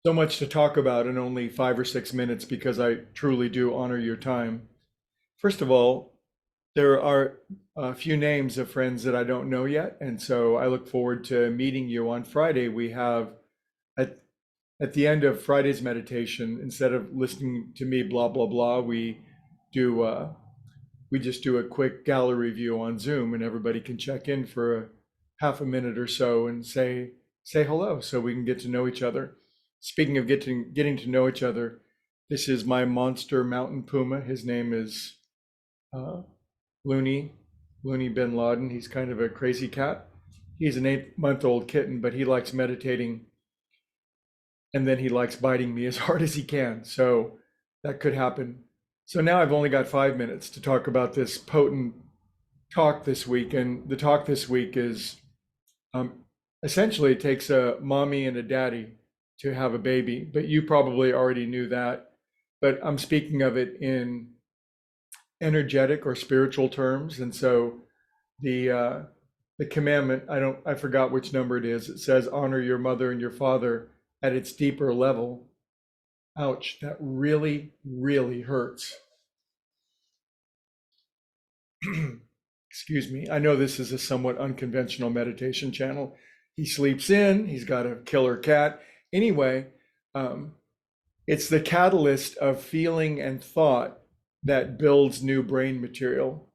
So much to talk about in only 5 or 6 minutes because I truly do honor your time. First of all, there are a few names of friends that I don't know yet, and so I look forward to meeting you on Friday. We have at at the end of Friday's meditation, instead of listening to me blah blah blah, do we just do a quick gallery view on Zoom, and everybody can check in for a half a minute or so and say hello, so we can get to know each other. Speaking of getting to know each other, this is my monster mountain puma. His name is uh, Looney Looney Bin Laden. He's kind of a crazy cat. He's an 8-month-old kitten, but he likes meditating, and then he likes biting me as hard as he can. So that could happen. So now I've only got 5 minutes to talk about this potent talk this week. And the talk this week is um, essentially it takes a mommy and a daddy to have a baby, but you probably already knew that. But I'm speaking of it in energetic or spiritual terms. And so the uh, the commandment, I forgot which number it is. It says honor your mother and your father at its deeper level. Ouch, that really, really hurts. Excuse me. I know this is a somewhat unconventional meditation channel. He sleeps in, he's got a killer cat. Anyway, um, it's the catalyst of feeling and thought that builds new brain material.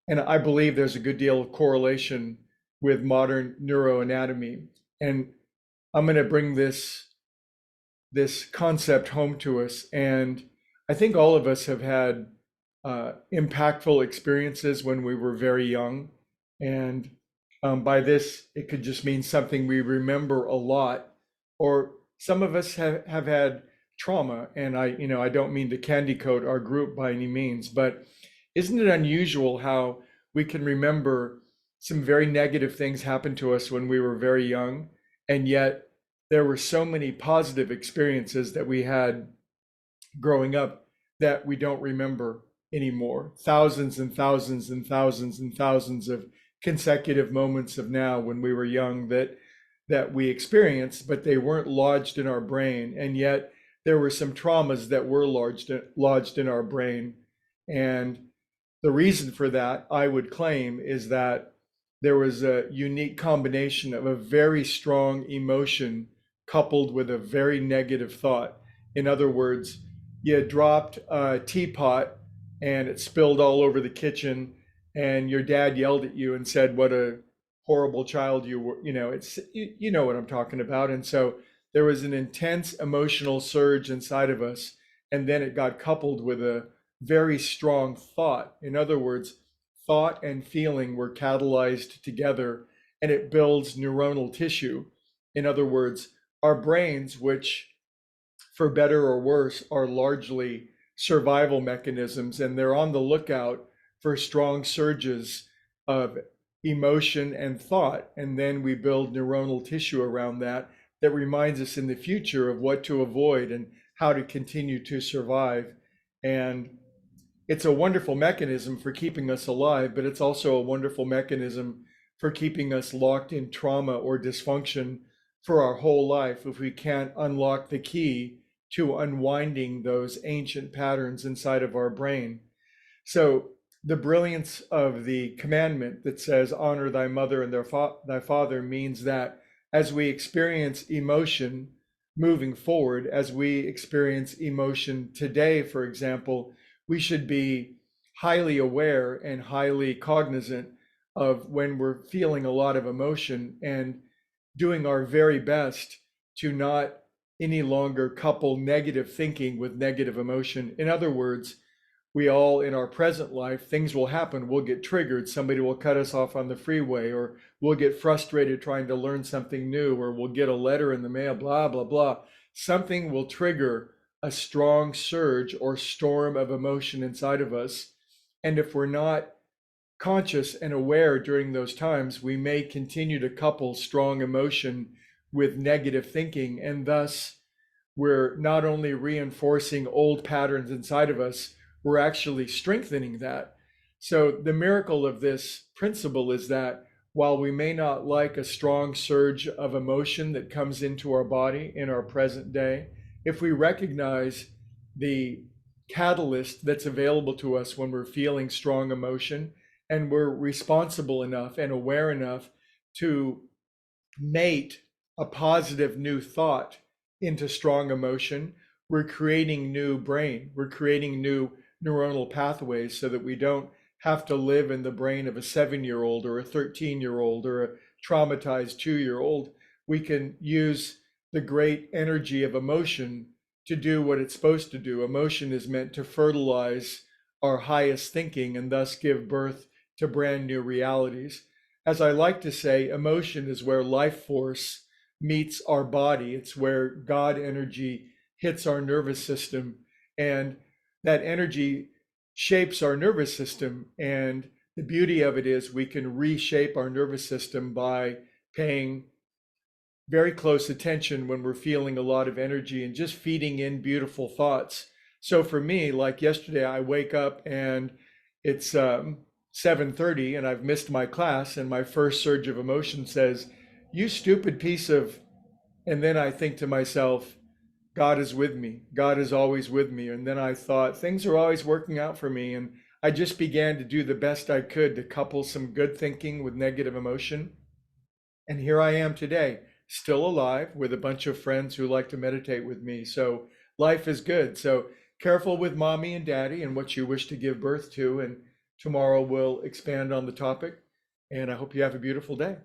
And I believe there's a good deal of correlation with modern neuroanatomy. And I'm going to bring this concept home to us. And I think all of us have had impactful experiences when we were very young. And by this, it could just mean something we remember a lot, or some of us have had trauma. And I don't mean to candy coat our group by any means, but isn't it unusual how we can remember some very negative things happened to us when we were very young, and yet there were so many positive experiences that we had growing up that we don't remember anymore. Thousands and thousands and thousands and thousands of consecutive moments of now when we were young that we experienced, but they weren't lodged in our brain. And yet there were some traumas that were lodged in our brain. And the reason for that, I would claim, is that there was a unique combination of a very strong emotion coupled with a very negative thought. In other words, you dropped a teapot and it spilled all over the kitchen, and your dad yelled at you and said, "What a horrible child you were." You know what I'm talking about. And so there was an intense emotional surge inside of us, and then it got coupled with a very strong thought. In other words, thought and feeling were catalyzed together, and it builds neuronal tissue. In other words, our brains, which for better or worse are largely survival mechanisms, and they're on the lookout for strong surges of emotion and thought. And then we build neuronal tissue around that reminds us in the future of what to avoid and how to continue to survive. And it's a wonderful mechanism for keeping us alive, but it's also a wonderful mechanism for keeping us locked in trauma or dysfunction for our whole life if we can't unlock the key to unwinding those ancient patterns inside of our brain. So, the brilliance of the commandment that says, honor thy mother and thy father, means that as we experience emotion moving forward, as we experience emotion today, for example, we should be highly aware and highly cognizant of when we're feeling a lot of emotion, and doing our very best to not any longer couple negative thinking with negative emotion. In other words, we all in our present life, things will happen. We'll get triggered. Somebody will cut us off on the freeway, or we'll get frustrated trying to learn something new, or we'll get a letter in the mail, blah, blah, blah. Something will trigger a strong surge or storm of emotion inside of us. And if we're not conscious and aware during those times, we may continue to couple strong emotion with negative thinking. And thus, we're not only reinforcing old patterns inside of us, we're actually strengthening that. So, the miracle of this principle is that while we may not like a strong surge of emotion that comes into our body in our present day, if we recognize the catalyst that's available to us when we're feeling strong emotion, and we're responsible enough and aware enough to mate a positive new thought into strong emotion, we're creating new brain. We're creating new neuronal pathways so that we don't have to live in the brain of a 7-year-old or a 13-year-old or a traumatized 2-year-old. We can use the great energy of emotion to do what it's supposed to do. Emotion is meant to fertilize our highest thinking and thus give birth to brand new realities. As I like to say, emotion is where life force meets our body. It's where God energy hits our nervous system, and that energy shapes our nervous system. And the beauty of it is we can reshape our nervous system by paying very close attention when we're feeling a lot of energy and just feeding in beautiful thoughts. So for me, like yesterday, I wake up and it's 7:30 and I've missed my class, and my first surge of emotion says, "You stupid piece of," and then I think to myself, God is with me. God is always with me. And then I thought things are always working out for me. And I just began to do the best I could to couple some good thinking with negative emotion. And here I am today, still alive with a bunch of friends who like to meditate with me. So life is good. So careful with mommy and daddy and what you wish to give birth to. And tomorrow we'll expand on the topic. And I hope you have a beautiful day.